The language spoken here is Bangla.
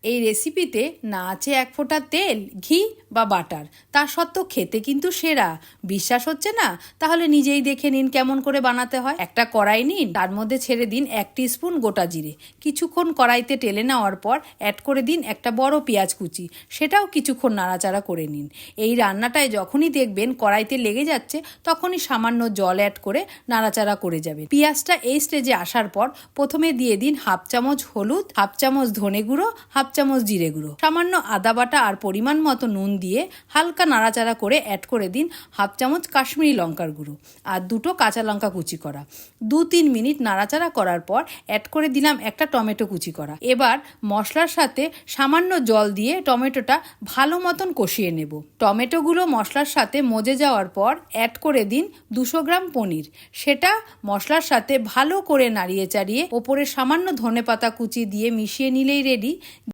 এই রেসিপিতে না আছে এক ফোঁটা তেল, ঘি বা বাটার, তা সত্ত্বেও খেতে কিন্তু সেরা। বিশ্বাস হচ্ছে না? তাহলে নিজেই দেখে নিন কেমন করে বানাতে হয়। একটা কড়াই নিন, তার মধ্যে ছেড়ে দিন 1 টিস্পুন গোটা জিরে। কিছুক্ষণ কড়াইতে টেলে নেওয়ার পর অ্যাড করে দিন একটা বড় পেঁয়াজ কুচি, সেটাও কিছুক্ষণ নাড়াচাড়া করে নিন। এই রান্নাটায় যখনই দেখবেন কড়াইতে লেগে যাচ্ছে, তখনই সামান্য জল অ্যাড করে নাড়াচাড়া করে যাবেন। পেঁয়াজটা এই স্টেজে আসার পর প্রথমে দিয়ে দিন 1/2 চামচ হলুদ, 1/2 চামচ ধনে গুঁড়ো, 1/2 চামচ জিরে গুঁড়ো, সামান্য আদা বাটা আর পরিমাণ মতো নুন দিয়ে হালকা নাড়াচাড়া করে অ্যাড করে দিন 1/2 চামচ কাশ্মীরি লঙ্কার গুঁড়ো আর 2টো কাঁচা লঙ্কা কুচি করা। 2-3 মিনিট নাড়াচাড়া করার পর অ্যাড করে দিলাম একটা টমেটো কুচি করা। এবার মশলার সাথে সামান্য জল দিয়ে টমেটোটা ভালো মতন কষিয়ে নেব। টমেটোগুলো মশলার সাথে মজে যাওয়ার পর অ্যাড করে দিন 200 গ্রাম পনির। সেটা মশলার সাথে ভালো করে নাড়িয়ে চাড়িয়ে ওপরে সামান্য ধনেপাতা কুচি দিয়ে মিশিয়ে নিলেই রেডি।